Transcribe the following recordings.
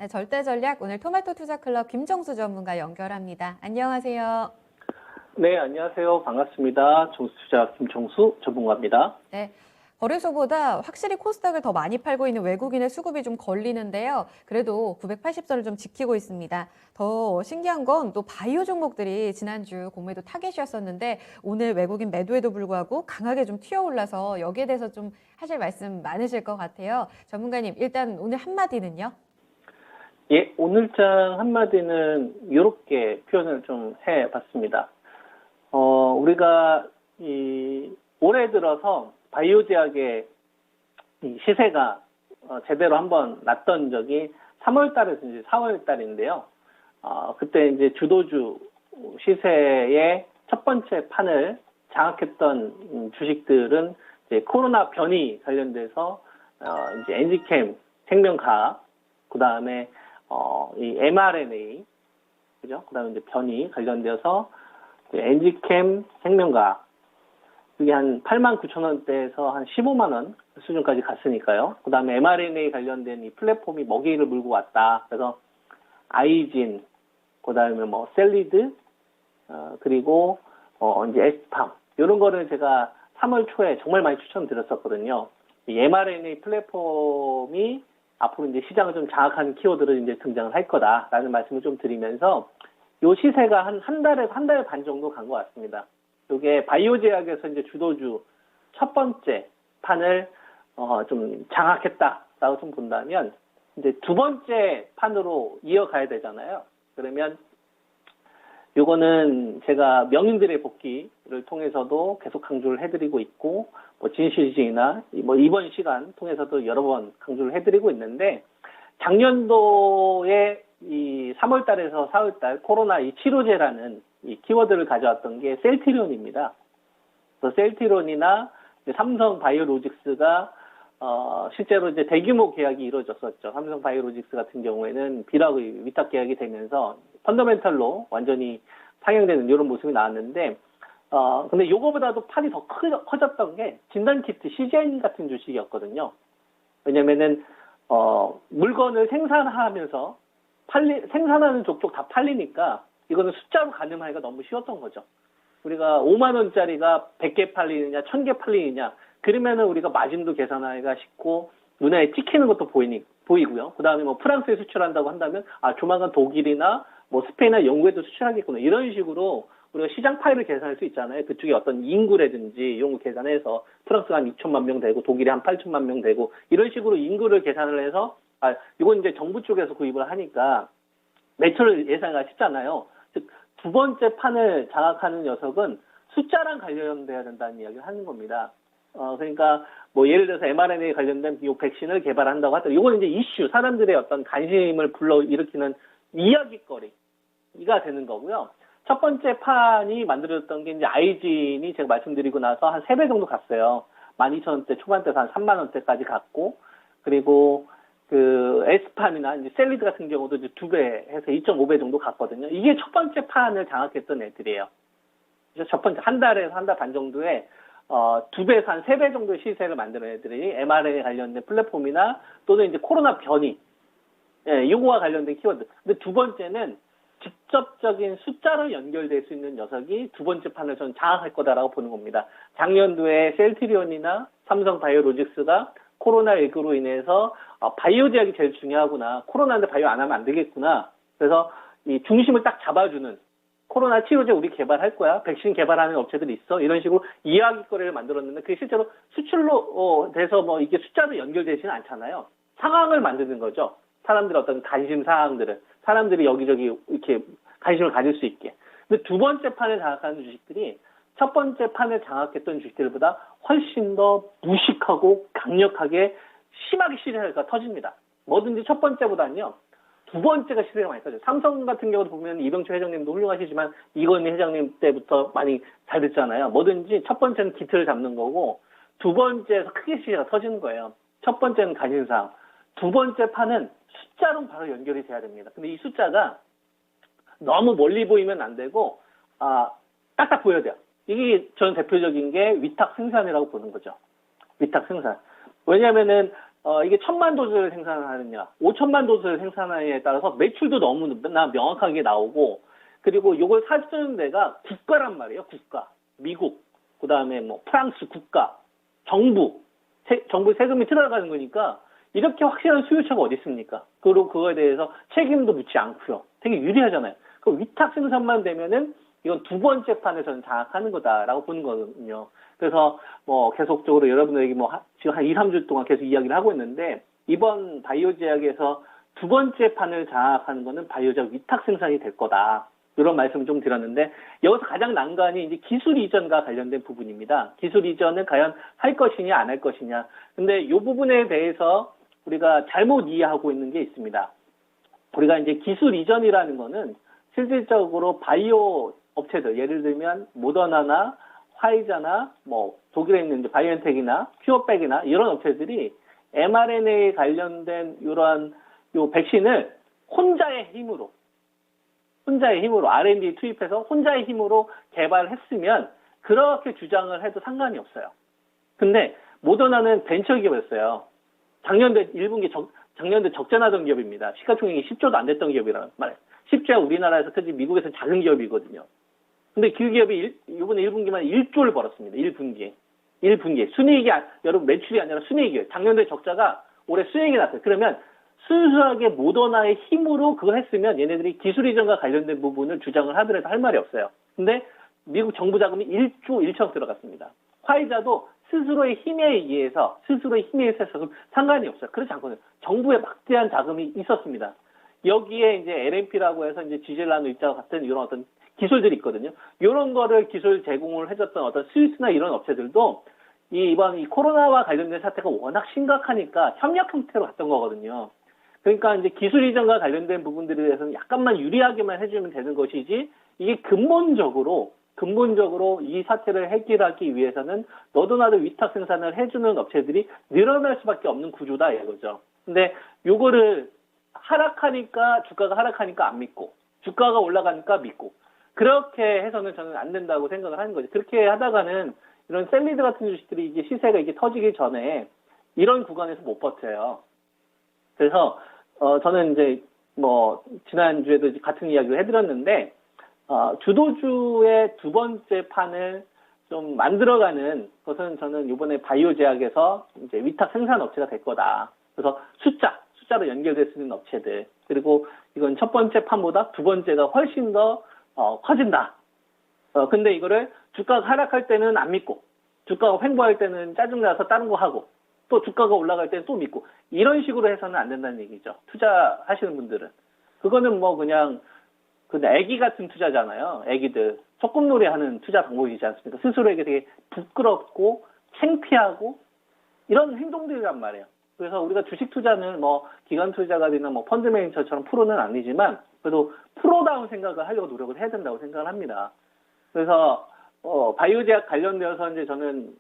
네, 절대전략 오늘 토마토 투자클럽 김정수 전문가 연결합니다. 안녕하세요. 네, 안녕하세요. 반갑습니다. 정수투자 김정수 전문가입니다. 네, 거래소보다 확실히 코스닥을 더 많이 팔고 있는 외국인의 수급이 좀 걸리는데요. 그래도 980선을 좀 지키고 있습니다. 더 신기한 건 또 바이오 종목들이 지난주 공매도 타겟이었었는데 오늘 외국인 매도에도 불구하고 강하게 좀 튀어올라서 여기에 대해서 좀 하실 말씀 많으실 것 같아요. 전문가님, 일단 오늘 한마디는요? 예, 오늘장 한마디는 이렇게 표현을 좀 해봤습니다. 우리가 올해 들어서 바이오 제약의 이 시세가 제대로 한번 났던 적이 3월 달에서 이제 4월 달인데요. 그때 이제 주도주 시세의 첫 번째 판을 장악했던 주식들은 이제 코로나 변이 관련돼서 이제 엔지캠 생명과학, 그 다음에 이 mRNA, 그죠? 그 다음에 이제 변이 관련되어서 엔지캠 생명과학, 이게 한 89,000원대에서 한 15만원 수준까지 갔으니까요. 그 다음에 mRNA 관련된 이 플랫폼이 먹이를 물고 왔다. 그래서 아이진, 그 다음에 뭐 셀리드, 그리고 이제 에스팜, 이런 거를 제가 3월 초에 정말 많이 추천드렸었거든요. 이 mRNA 플랫폼이 앞으로 이제 시장을 좀 장악하는 키워드를 이제 등장을 할 거다라는 말씀을 좀 드리면서 요 시세가 한 달에서 한 달 반 정도 간 것 같습니다. 이게 바이오 제약에서 이제 주도주 첫 번째 판을 좀 장악했다라고 좀 본다면 이제 두 번째 판으로 이어가야 되잖아요. 그러면 요거는 제가 명인들의 복귀를 통해서도 계속 강조를 해드리고 있고, 뭐 진실지나 뭐 이번 시간 통해서도 여러 번 강조를 해드리고 있는데, 작년도에 이 3월 달에서 4월 달 코로나 이 치료제라는 이 키워드를 가져왔던 게 셀트리온입니다. 그래서 셀트리온이나 삼성 바이오로직스가 실제로 이제 대규모 계약이 이루어졌었죠. 삼성 바이오로직스 같은 경우에는 비락의 위탁 계약이 되면서 펀더멘털로 완전히 상향되는 이런 모습이 나왔는데, 근데 요거보다도 판이 더 커졌던 게 진단키트 CGN 같은 주식이었거든요. 왜냐면은, 물건을 생산하면서 생산하는 족족 다 팔리니까 이거는 숫자로 가늠하기가 너무 쉬웠던 거죠. 우리가 5만원짜리가 100개 팔리느냐, 1000개 팔리느냐, 그러면은 우리가 마진도 계산하기가 쉽고, 눈에 찍히는 것도 보이고요. 그 다음에 뭐 프랑스에 수출한다고 한다면, 조만간 독일이나 뭐 스페인이나 영국에도 수출하겠구나. 이런 식으로 우리가 시장 파일을 계산할 수 있잖아요. 그쪽에 어떤 인구라든지 이런 거 계산해서 프랑스가 한 2천만 명 되고 독일이 한 8천만 명 되고 이런 식으로 인구를 계산을 해서 이건 이제 정부 쪽에서 구입을 하니까 매출을 예상하기가 쉽잖아요. 즉, 두 번째 판을 장악하는 녀석은 숫자랑 관련돼야 된다는 이야기를 하는 겁니다. 그러니까 뭐 예를 들어서 mRNA 관련된 이 백신을 개발한다고 하더라도 이거는 이제 이슈, 사람들의 어떤 관심을 불러일으키는 이야깃거리가 되는 거고요. 첫 번째 판이 만들어졌던 게 이제 아이진이 제가 말씀드리고 나서 한 3배 정도 갔어요. 12,000원대 초반대에서 한 3만원대까지 갔고, 그리고 그 에스팜이나 이제 셀리드 같은 경우도 이제 2배 해서 2.5배 정도 갔거든요. 이게 첫 번째 판을 장악했던 애들이에요. 그래서 첫 번째 한 달에서 한 달 반 정도에 2배에서 한 3배 정도의 시세를 만드는 애들이 mRNA 관련된 플랫폼이나 또는 이제 코로나 변이, 요거와 관련된 키워드. 근데 두 번째는 직접적인 숫자로 연결될 수 있는 녀석이 두 번째 판을 저는 장악할 거다라고 보는 겁니다. 작년도에 셀트리온이나 삼성 바이오로직스가 코로나19로 인해서 바이오 제약이 제일 중요하구나. 코로나인데 바이오 안 하면 안 되겠구나. 그래서 이 중심을 딱 잡아주는 코로나 치료제 우리 개발할 거야. 백신 개발하는 업체들이 있어. 이런 식으로 이야기거리를 만들었는데 그게 실제로 수출로 돼서 뭐 이게 숫자로 연결되지는 않잖아요. 상황을 만드는 거죠. 사람들의 어떤 관심 사항들을. 사람들이 여기저기 이렇게 관심을 가질 수 있게. 근데 두 번째 판을 장악하는 주식들이 첫 번째 판을 장악했던 주식들보다 훨씬 더 무식하고 강력하게 심하게 시세가 터집니다. 뭐든지 첫 번째보다는요. 두 번째가 시세가 많이 터져요. 삼성 같은 경우도 보면 이병철 회장님도 훌륭하시지만 이건희 회장님 때부터 많이 잘 됐잖아요. 뭐든지 첫 번째는 기틀을 잡는 거고 두 번째에서 크게 시세가 터지는 거예요. 첫 번째는 관심사항. 두 번째 판은 숫자로 바로 연결이 돼야 됩니다. 근데 이 숫자가 너무 멀리 보이면 안 되고 딱딱 보여야 돼요. 이게 저는 대표적인 게 위탁 생산이라고 보는 거죠. 위탁 생산. 왜냐면은 이게 1,000만 도즈를 생산하느냐, 5천만 도즈를 생산하느냐에 따라서 매출도 너무 명확하게 나오고, 그리고 이걸 사주는 데가 국가란 말이에요. 국가. 미국, 그 다음에 뭐 프랑스 국가, 정부, 정부 세금이 들어가는 거니까 이렇게 확실한 수요처가 어디 있습니까? 그리고 그거에 대해서 책임도 묻지 않고요. 되게 유리하잖아요. 그 위탁 생산만 되면은 이건 두 번째 판을 저는 장악하는 거다라고 보는 거거든요. 그래서 뭐 계속적으로 여러분들에게 뭐 지금 한 2, 3주 동안 계속 이야기를 하고 있는데, 이번 바이오 제약에서 두 번째 판을 장악하는 거는 바이오 제약 위탁 생산이 될 거다. 이런 말씀을 좀 드렸는데, 여기서 가장 난관이 이제 기술 이전과 관련된 부분입니다. 기술 이전을 과연 할 것이냐 안 할 것이냐. 근데 이 부분에 대해서 우리가 잘못 이해하고 있는 게 있습니다. 우리가 이제 기술 이전이라는 거는 실질적으로 바이오 업체들, 예를 들면 모더나나 화이자나 뭐 독일에 있는 이제 바이오엔텍이나 큐어백이나 이런 업체들이 mRNA에 관련된 이러한 요 백신을 혼자의 힘으로 R&D 투입해서 혼자의 힘으로 개발했으면 그렇게 주장을 해도 상관이 없어요. 근데 모더나는 벤처기업이었어요. 작년도에 1분기 작년도에 적자나던 기업입니다. 시가총액이 10조도 안 됐던 기업이란 말이에요. 10조야 우리나라에서 크지 미국에서는 작은 기업이거든요. 근데 그 기업이 이번에 1분기만 1조를 벌었습니다. 1분기에. 순이익이, 여러분 매출이 아니라 순이익이에요. 작년도에 적자가 올해 수익이 났어요. 그러면 순수하게 모더나의 힘으로 그걸 했으면 얘네들이 기술 이전과 관련된 부분을 주장을 하더라도 할 말이 없어요. 근데 미국 정부 자금이 1조 1천 들어갔습니다. 화이자도 스스로의 힘에 의해서 해서 상관이 없어요. 그렇지 않거든요. 정부의 막대한 자금이 있었습니다. 여기에 이제 LNP라고 해서 이제 지젤라노 입자와 같은 이런 어떤 기술들이 있거든요. 이런 거를 기술 제공을 해줬던 어떤 스위스나 이런 업체들도 이번 이 코로나와 관련된 사태가 워낙 심각하니까 협력 형태로 갔던 거거든요. 그러니까 이제 기술 이전과 관련된 부분들에 대해서는 약간만 유리하게만 해주면 되는 것이지, 이게 근본적으로 이 사태를 해결하기 위해서는 너도 나도 위탁 생산을 해주는 업체들이 늘어날 수밖에 없는 구조다 이거죠. 근데 요거를 주가가 하락하니까 안 믿고, 주가가 올라가니까 믿고, 그렇게 해서는 저는 안 된다고 생각을 하는 거죠. 그렇게 하다가는 이런 셀리드 같은 주식들이 이게 시세가 이게 터지기 전에 이런 구간에서 못 버텨요. 그래서 저는 이제 뭐 지난주에도 같은 이야기를 해드렸는데, 주도주의 두 번째 판을 좀 만들어가는 것은 저는 이번에 바이오 제약에서 이제 위탁 생산 업체가 될 거다. 그래서 숫자로 연결될 수 있는 업체들, 그리고 이건 첫 번째 판보다 두 번째가 훨씬 더 커진다. 근데 이거를 주가가 하락할 때는 안 믿고, 주가가 횡보할 때는 짜증나서 다른 거 하고, 또 주가가 올라갈 때는 또 믿고, 이런 식으로 해서는 안 된다는 얘기죠. 투자하시는 분들은. 그거는 뭐 그냥 애기 같은 투자잖아요. 애기들. 소꿉놀이 하는 투자 방법이지 않습니까? 스스로에게 되게 부끄럽고 창피하고 이런 행동들이란 말이에요. 그래서 우리가 주식 투자는 뭐 기관 투자가들이나 뭐 펀드 매니저처럼 프로는 아니지만 그래도 프로다운 생각을 하려고 노력을 해야 된다고 생각을 합니다. 그래서 바이오 제약 관련되어서 이제 저는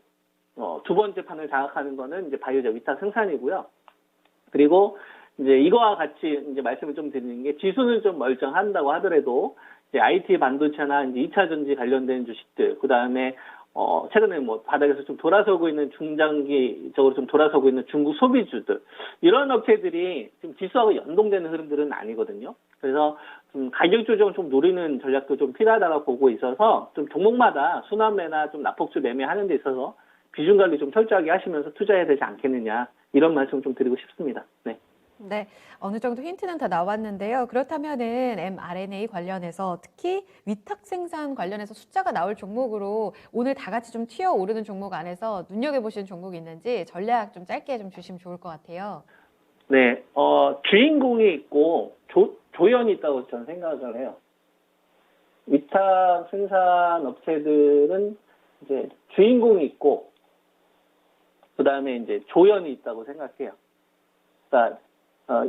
두 번째 판을 장악하는 거는 이제 바이오 제약 위탁 생산이고요. 그리고 이제 이거와 같이 이제 말씀을 좀 드리는 게, 지수는 좀 멀쩡한다고 하더라도 이제 IT 반도체나 이제 2차 전지 관련된 주식들, 그 다음에 최근에 뭐 바닥에서 좀 돌아서고 있는 중장기적으로 좀 돌아서고 있는 중국 소비주들, 이런 업체들이 지금 지수하고 연동되는 흐름들은 아니거든요. 그래서 좀 가격 조정을 좀 노리는 전략도 좀 필요하다고 보고 있어서 좀 종목마다 순환매나 좀 낙폭주 매매하는 데 있어서 비중 관리 좀 철저하게 하시면서 투자해야 되지 않겠느냐, 이런 말씀 좀 드리고 싶습니다. 네. 네, 어느 정도 힌트는 다 나왔는데요. 그렇다면은 mRNA 관련해서 특히 위탁 생산 관련해서 숫자가 나올 종목으로 오늘 다 같이 좀 튀어 오르는 종목 안에서 눈여겨보시는 종목이 있는지 전략 좀 짧게 좀 주시면 좋을 것 같아요. 네, 주인공이 있고 조연이 있다고 저는 생각을 해요. 위탁 생산 업체들은 이제 주인공이 있고, 그 다음에 이제 조연이 있다고 생각해요. 그러니까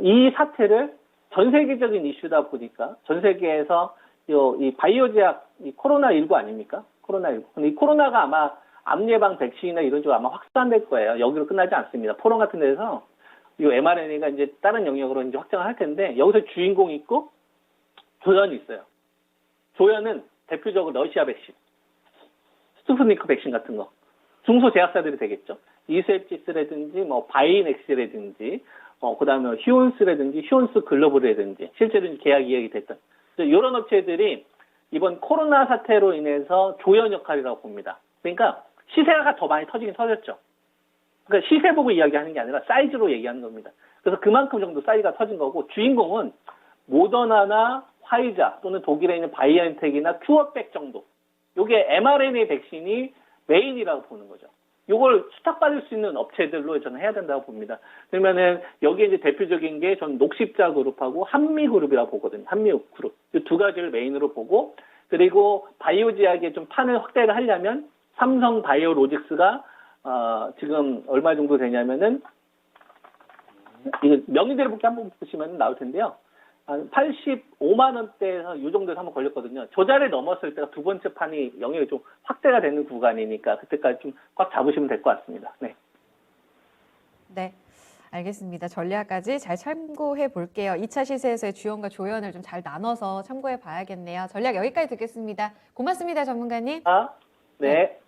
이 사태를 전 세계적인 이슈다 보니까 전 세계에서 이 바이오 제약, 이 코로나19 아닙니까? 코로나19. 근데 이 코로나가 아마 암 예방 백신이나 이런 쪽으로 아마 확산될 거예요. 여기로 끝나지 않습니다. 포럼 같은 데서 이 mRNA가 이제 다른 영역으로 이제 확장을 할 텐데, 여기서 주인공이 있고 조연이 있어요. 조연은 대표적으로 러시아 백신, 스푸트니크 백신 같은 거, 중소제약사들이 되겠죠. 이스앱지스라든지 뭐 바이넥스라든지 그다음에 휴온스라든지 휴온스 글로벌이라든지 실제로 이제 계약 이야기 됐던 이런 업체들이 이번 코로나 사태로 인해서 조연 역할이라고 봅니다. 그러니까 시세가 더 많이 터지긴 터졌죠. 그러니까 시세 보고 이야기하는 게 아니라 사이즈로 얘기하는 겁니다. 그래서 그만큼 정도 사이즈가 터진 거고 주인공은 모더나나 화이자 또는 독일에 있는 바이오엔텍이나 큐어백 정도. 요게 mRNA 백신이 메인이라고 보는 거죠. 요걸 수탁받을 수 있는 업체들로 저는 해야 된다고 봅니다. 그러면은 여기에 이제 대표적인 게 전 녹십자 그룹하고 한미그룹이라고 보거든요. 한미그룹. 이 두 가지를 메인으로 보고 그리고 바이오지약에 좀 판을 확대를 하려면 삼성 바이오로직스가 지금 얼마 정도 되냐면은 이거 명의대로 한번 보시면 나올 텐데요. 한 85만 원대에서 이 정도에서 한번 걸렸거든요. 저 자리에 넘었을 때가 두 번째 판이 영역이 좀 확대가 되는 구간이니까 그때까지 좀 꽉 잡으시면 될 것 같습니다. 네. 네. 알겠습니다. 전략까지 잘 참고해 볼게요. 2차 시세에서의 주연과 조연을 좀 잘 나눠서 참고해 봐야겠네요. 전략 여기까지 듣겠습니다. 고맙습니다, 전문가님. 네.